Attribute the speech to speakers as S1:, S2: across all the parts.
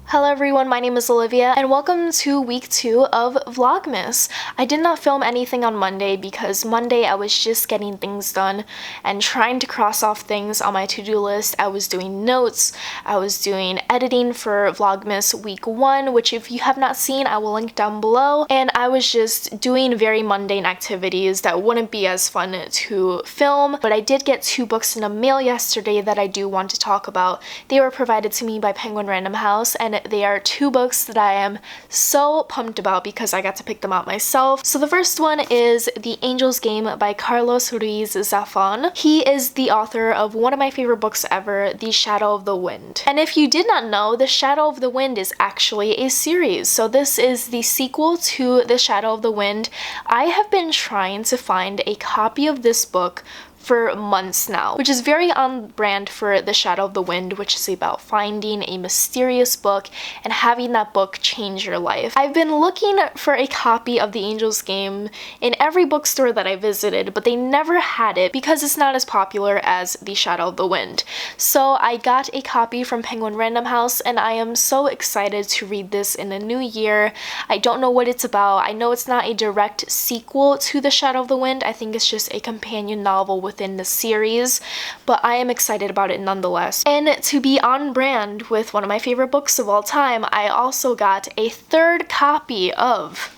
S1: Hello everyone, my name is Olivia and welcome to week 2 of Vlogmas. I did not film anything on Monday because Monday I was just getting things done and trying to cross off things on my to-do list. I was doing notes, I was doing editing for Vlogmas Week 1, which if you have not seen, I will link down below. And I was just doing very mundane activities that wouldn't be as fun to film. But I did get 2 books in the mail yesterday that I do want to talk about. They were provided to me by Penguin Random House, and they are 2 books that I am so pumped about because I got to pick them out myself. So the first one is The Angel's Game by Carlos Ruiz Zafón. He is the author of one of my favorite books ever, The Shadow of the Wind. And if you did not know, The Shadow of the Wind is actually a series. So this is the sequel to The Shadow of the Wind. I have been trying to find a copy of this book for months now, which is very on brand for The Shadow of the Wind, which is about finding a mysterious book and having that book change your life. I've been looking for a copy of The Angel's Game in every bookstore that I visited, but they never had it because it's not as popular as The Shadow of the Wind. So I got a copy from Penguin Random House and I am so excited to read this in the new year. I don't know what it's about. I know it's not a direct sequel to The Shadow of the Wind. I think it's just a companion novel within the series, but I am excited about it nonetheless. And to be on brand with one of my favorite books of all time, I also got a 3rd copy of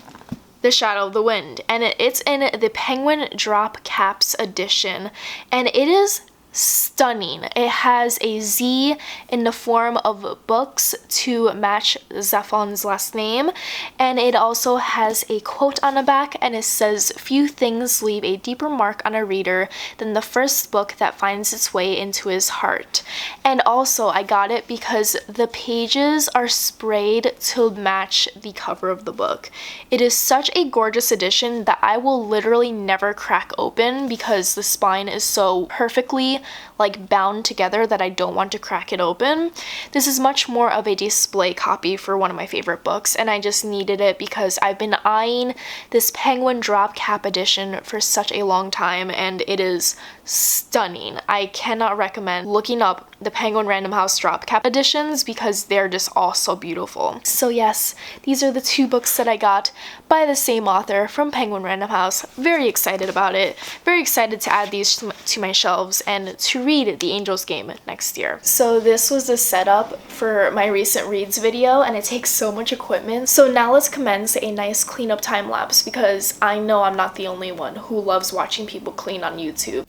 S1: The Shadow of the Wind, and it's in the Penguin Drop Caps edition, and it is stunning. It has a Z in the form of books to match Zafón's last name, and it also has a quote on the back, and it says, "Few things leave a deeper mark on a reader than the first book that finds its way into his heart." And also I got it because the pages are sprayed to match the cover of the book. It is such a gorgeous edition that I will literally never crack open because the spine is so perfectly bound together that I don't want to crack it open. This is much more of a display copy for one of my favorite books, and I just needed it because I've been eyeing this Penguin Drop Cap edition for such a long time, and it is stunning. I cannot recommend looking up the Penguin Random House Drop Cap editions because they're just all so beautiful. So yes, these are the 2 books that I got by the same author from Penguin Random House. Very excited about it. Very excited to add these to my shelves and to read The Angel's Game next year. So this was the setup for my recent reads video, and it takes so much equipment. So now let's commence a nice cleanup time lapse because I know I'm not the only one who loves watching people clean on YouTube.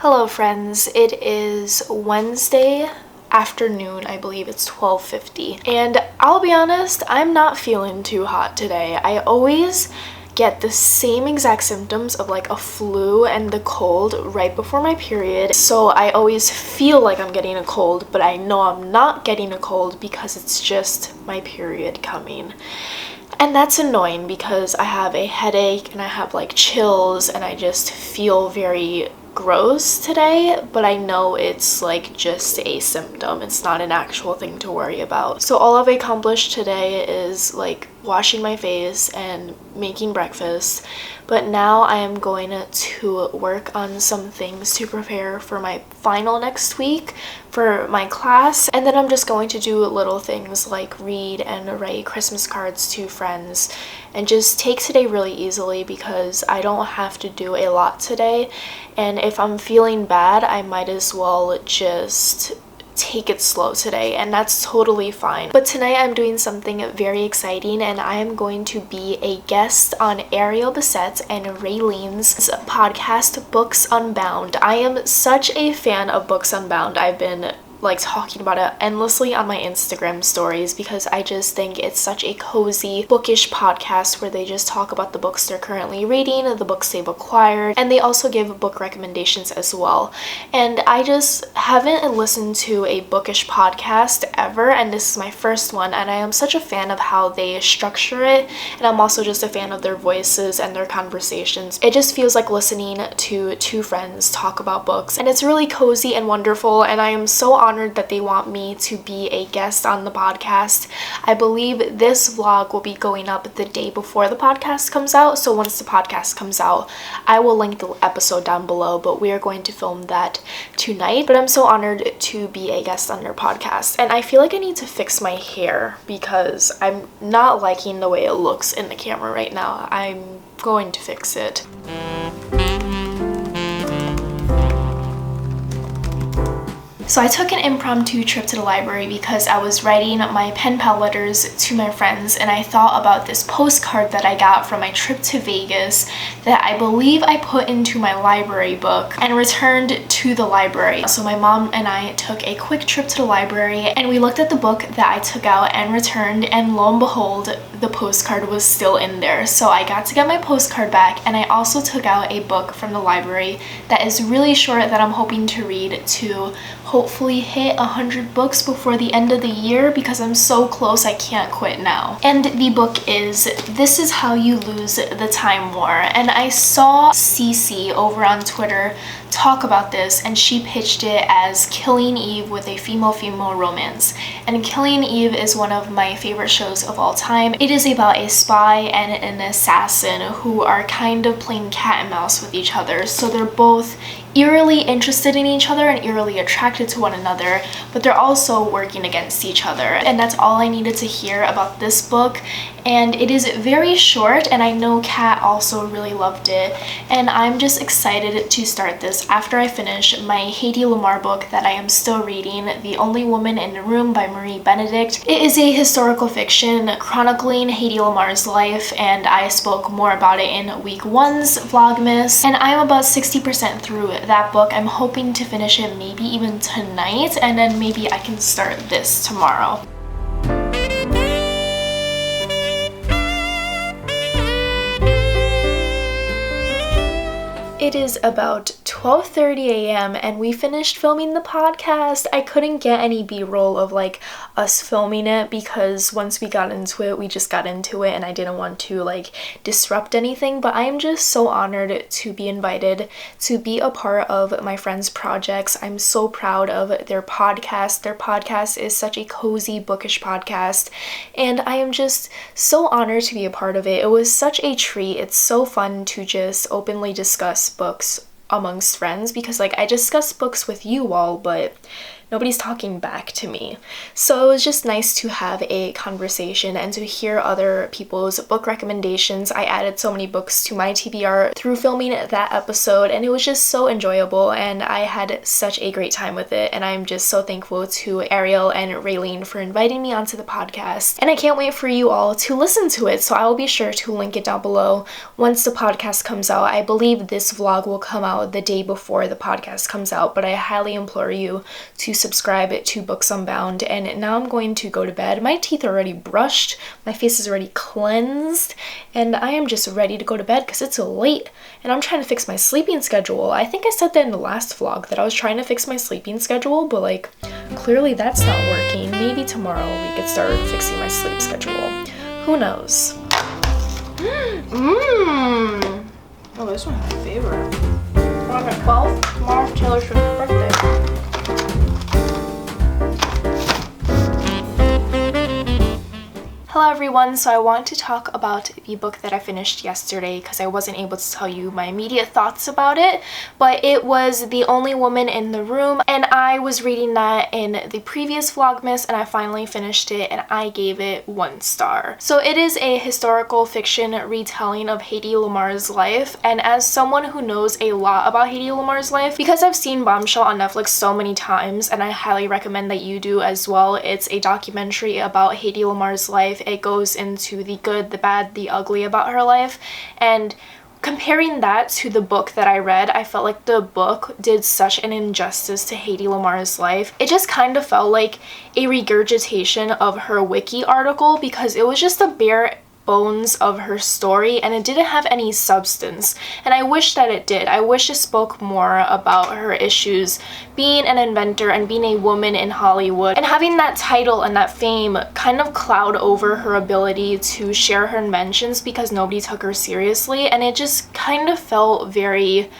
S1: Hello friends, it is Wednesday afternoon, I believe it's 12:50, and I'll be honest, I'm not feeling too hot today. I always get the same exact symptoms of a flu and the cold right before my period, so I always feel like I'm getting a cold, but I know I'm not getting a cold because it's just my period coming. And that's annoying because I have a headache and I have chills and I just feel very gross today, but I know it's just a symptom. It's not an actual thing to worry about. So all I've accomplished today is washing my face and making breakfast, but now I am going to work on some things to prepare for my final next week for my class, and then I'm just going to do little things like read and write Christmas cards to friends and just take today really easily because I don't have to do a lot today, and if I'm feeling bad I might as well just take it slow today, and that's totally fine. But tonight I'm doing something very exciting, and I am going to be a guest on Ariel Bissett and Raylene's podcast Books Unbound. I am such a fan of Books Unbound. I've been like talking about it endlessly on my Instagram stories because I just think it's such a cozy bookish podcast where they just talk about the books they're currently reading, the books they've acquired, and they also give book recommendations as well. And I just haven't listened to a bookish podcast ever, and this is my first one, and I am such a fan of how they structure it, and I'm also just a fan of their voices and their conversations. It just feels like listening to two friends talk about books, and it's really cozy and wonderful, and I am so honored that they want me to be a guest on the podcast. I believe this vlog will be going up the day before the podcast comes out, so once the podcast comes out, I will link the episode down below, but we are going to film that tonight. But I'm so honored to be a guest on their podcast, and I feel like I need to fix my hair because I'm not liking the way it looks in the camera right now. I'm going to fix it. So I took an impromptu trip to the library because I was writing my pen pal letters to my friends, and I thought about this postcard that I got from my trip to Vegas that I believe I put into my library book and returned to the library. So my mom and I took a quick trip to the library and we looked at the book that I took out and returned, and lo and behold, the postcard was still in there. So I got to get my postcard back, and I also took out a book from the library that is really short that I'm hoping to read to hopefully hit 100 books before the end of the year because I'm so close I can't quit now. And the book is This Is How You Lose the Time War. And I saw Cece over on Twitter talk about this, and she pitched it as Killing Eve with a female-female romance. And Killing Eve is one of my favorite shows of all time. It is about a spy and an assassin who are kind of playing cat and mouse with each other. So they're both eerily interested in each other and eerily attracted to one another, but they're also working against each other. And that's all I needed to hear about this book. And it is very short, and I know Kat also really loved it, and I'm just excited to start this after I finish my Hedy Lamarr book that I am still reading, The Only Woman in the Room by Marie Benedict. It is a historical fiction chronicling Hedy Lamarr's life, and I spoke more about it in week one's Vlogmas, and I'm about 60% through that book. I'm hoping to finish it maybe even tonight, and then maybe I can start this tomorrow. It is about 12:30 a.m. and we finished filming the podcast. I couldn't get any b-roll of like us filming it because once we got into it, we just got into it, and I didn't want to like disrupt anything. But I am just so honored to be invited to be a part of my friends' projects. I'm so proud of their podcast. Their podcast is such a cozy, bookish podcast, and I am just so honored to be a part of it. It was such a treat. It's so fun to just openly discuss books amongst friends because like I discuss books with you all, but nobody's talking back to me. So it was just nice to have a conversation and to hear other people's book recommendations. I added so many books to my TBR through filming that episode, and it was just so enjoyable, and I had such a great time with it. And I'm just so thankful to Ariel and Raylene for inviting me onto the podcast, and I can't wait for you all to listen to it. So I will be sure to link it down below once the podcast comes out. I believe this vlog will come out the day before the podcast comes out, but I highly implore you to subscribe to Books Unbound. And now I'm going to go to bed. My teeth are already brushed, my face is already cleansed, and I am just ready to go to bed because it's late and I'm trying to fix my sleeping schedule. I think I said that in the last vlog that I was trying to fix my sleeping schedule, but like clearly that's not working. Maybe tomorrow we could start fixing my sleep schedule. Who knows? Oh, this one's my favorite. November 12th, tomorrow's Taylor Swift's birthday. Hello everyone, so I want to talk about the book that I finished yesterday because I wasn't able to tell you my immediate thoughts about it, but it was The Only Woman in the Room, and I was reading that in the previous Vlogmas and I finally finished it and I gave it 1 star. So it is a historical fiction retelling of Hedy Lamarr's life, and as someone who knows a lot about Hedy Lamarr's life, because I've seen Bombshell on Netflix so many times and I highly recommend that you do as well. It's a documentary about Hedy Lamarr's life. It goes into the good, the bad, the ugly about her life, and comparing that to the book that I read, I felt like the book did such an injustice to Hedy Lamarr's life. It just kind of felt like a regurgitation of her wiki article because it was just a bare bones of her story and it didn't have any substance, and I wish that it did. I wish it spoke more about her issues being an inventor and being a woman in Hollywood, and having that title and that fame kind of cloud over her ability to share her inventions because nobody took her seriously, and it just kind of felt very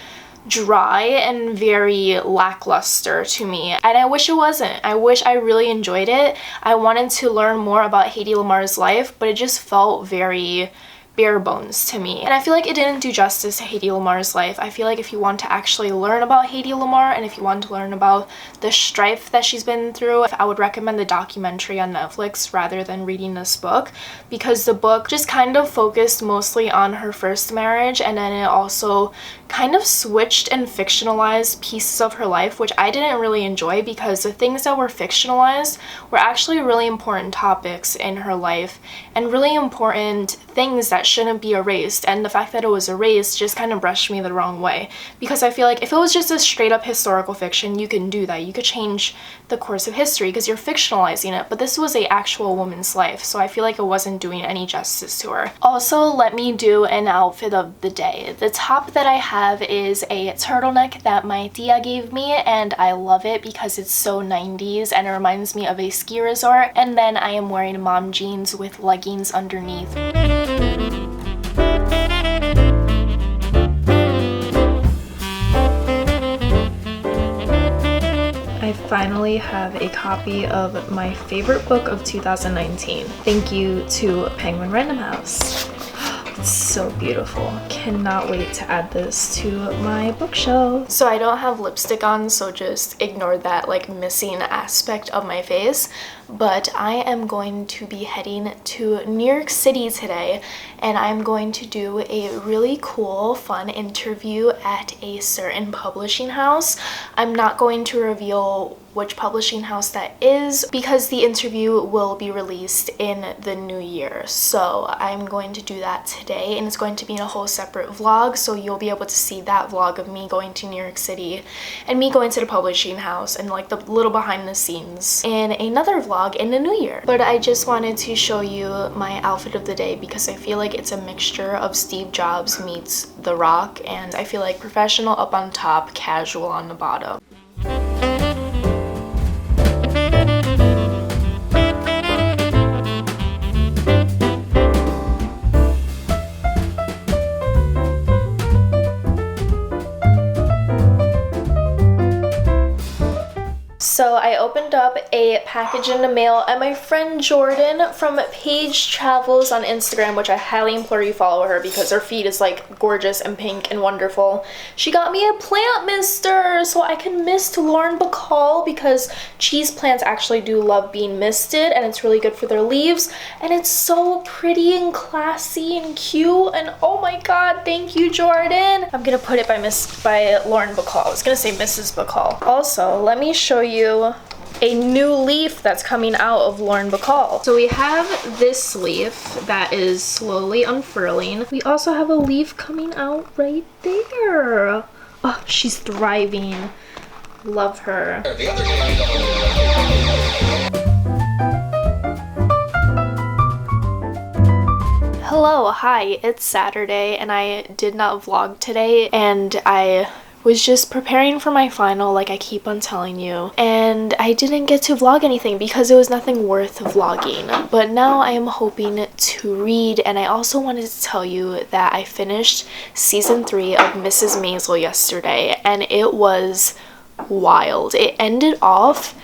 S1: dry and very lackluster to me, and I wish it wasn't. I wish I really enjoyed it. I wanted to learn more about Hedy Lamarr's life, but it just felt very bare bones to me, and I feel like it didn't do justice to Hedy Lamarr's life. I feel like if you want to actually learn about Hedy Lamar and if you want to learn about the strife that she's been through, I would recommend the documentary on Netflix rather than reading this book, because the book just kind of focused mostly on her first marriage, and then it also kind of switched and fictionalized pieces of her life, which I didn't really enjoy because the things that were fictionalized were actually really important topics in her life and really important things that shouldn't be erased, and the fact that it was erased just kind of brushed me the wrong way, because I feel like if it was just a straight up historical fiction, you can do that. You could change the course of history because you're fictionalizing it, but this was a actual woman's life, so I feel like it wasn't doing any justice to her. Also, let me do an outfit of the day. The top that I have is a turtleneck that my tia gave me, and I love it because it's so 90s and it reminds me of a ski resort, and then I am wearing mom jeans with leggings underneath. I finally have a copy of my favorite book of 2019. Thank you to Penguin Random House. It's so beautiful. Cannot wait to add this to my bookshelf. So I don't have lipstick on, so just ignore that like missing aspect of my face. But I am going to be heading to New York City today, and I'm going to do a really cool, fun interview at a certain publishing house. I'm not going to reveal which publishing house that is because the interview will be released in the new year. So I'm going to do that today, and it's going to be in a whole separate vlog, so you'll be able to see that vlog of me going to New York City and me going to the publishing house and like the little behind the scenes in another vlog in the new year. But I just wanted to show you my outfit of the day because I feel like it's a mixture of Steve Jobs meets The Rock, and I feel like professional up on top, casual on the bottom. So I opened up a package in the mail, and my friend Jordan from Paige Travels on Instagram, which I highly implore you follow her because her feed is like gorgeous and pink and wonderful. She got me a plant mister so I can mist Lauren Bacall because cheese plants actually do love being misted, and it's really good for their leaves, and it's so pretty and classy and cute, and oh my god, thank you, Jordan. I'm gonna put it by Lauren Bacall. I was gonna say Mrs. Bacall. Also, let me show you a new leaf that's coming out of Lauren Bacall. So we have this leaf that is slowly unfurling. We also have a leaf coming out right there. Oh, she's thriving. Love her. Hello, hi, it's Saturday and I did not vlog today, and I was just preparing for my final like I keep on telling you, and I didn't get to vlog anything because there was nothing worth vlogging. But now I am hoping to read, and I also wanted to tell you that I finished season 3 of Mrs. Maisel yesterday, and it was wild. It ended off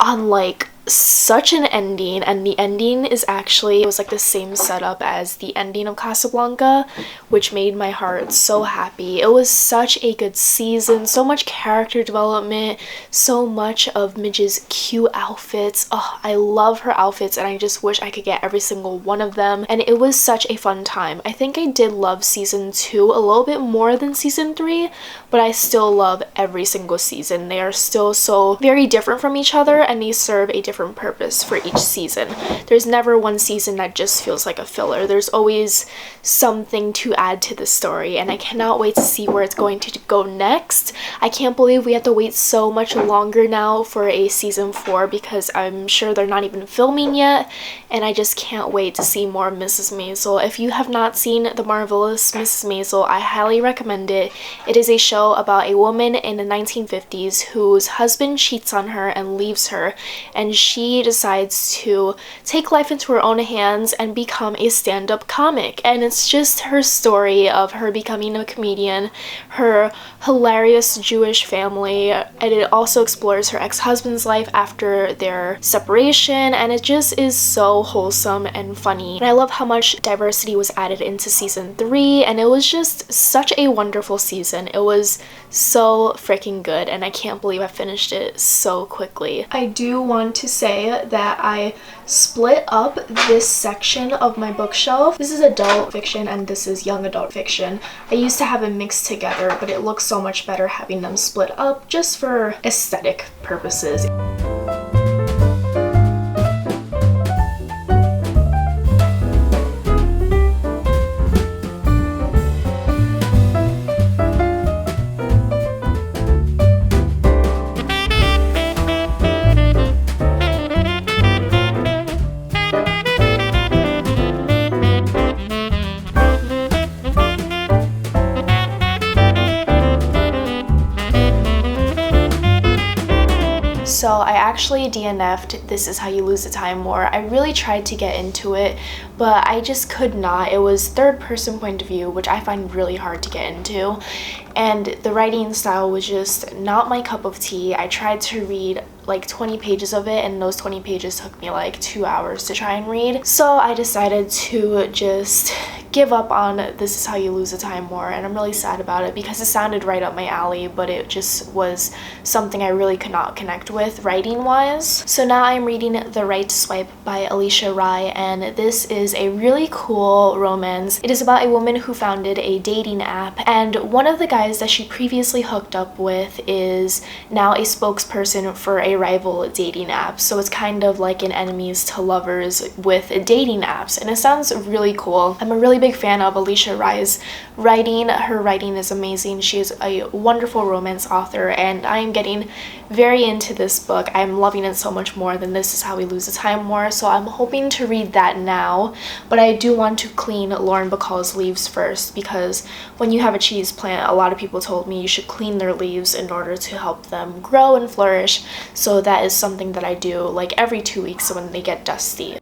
S1: on like such an ending, and the ending is actually, it was like the same setup as the ending of Casablanca, which made my heart so happy. It was such a good season, so much character development, so much of Midge's cute outfits. Oh, I love her outfits, and I just wish I could get every single one of them, and it was such a fun time. I think I did love season 2 a little bit more than season 3, but I still love every single season. They are still so very different from each other, and they serve a different purpose for each season. There's never one season that just feels like a filler. There's always something to add to the story, and I cannot wait to see where it's going to go next. I can't believe we have to wait so much longer now for a season 4, because I'm sure they're not even filming yet, and I just can't wait to see more of Mrs. Maisel. If you have not seen The Marvelous Mrs. Maisel, I highly recommend it. It is a show about a woman in the 1950s whose husband cheats on her and leaves her, and she decides to take life into her own hands and become a stand-up comic. And it's just her story of her becoming a comedian, her hilarious Jewish family, and it also explores her ex-husband's life after their separation, and it just is so wholesome and funny. And I love how much diversity was added into season 3, and it was just such a wonderful season. It was so freaking good, and I can't believe I finished it so quickly. I do want to say that I split up this section of my bookshelf. This is adult fiction and this is young adult fiction. I used to have it mixed together, but it looks so much better having them split up just for aesthetic purposes. So I actually DNF'd This Is How You Lose the Time more. I really tried to get into it, but I just could not. It was third person point of view, which I find really hard to get into, and the writing style was just not my cup of tea. I tried to read like 20 pages of it, and those 20 pages took me like 2 hours to try and read. So I decided to just give up on This Is How You Lose the Time more, and I'm really sad about it because it sounded right up my alley, but it just was something I really could not connect with writing wise. So now I'm reading The Right Swipe by Alisha, and this is a really cool romance. It is about a woman who founded a dating app, and one of the guys that she previously hooked up with is now a spokesperson for a rival dating app. So it's kind of like an enemies to lovers with dating apps, and it sounds really cool. I'm a really big fan of Alisha Rai's writing. Her writing is amazing. She is a wonderful romance author, and I am getting very into this book. I'm loving it so much more than This Is How We Lose the Time more, so I'm hoping to read that now, but I do want to clean Lauren Bacall's leaves first, because when you have a cheese plant, a lot of people told me you should clean their leaves in order to help them grow and flourish, so that is something that I do like every 2 weeks when they get dusty.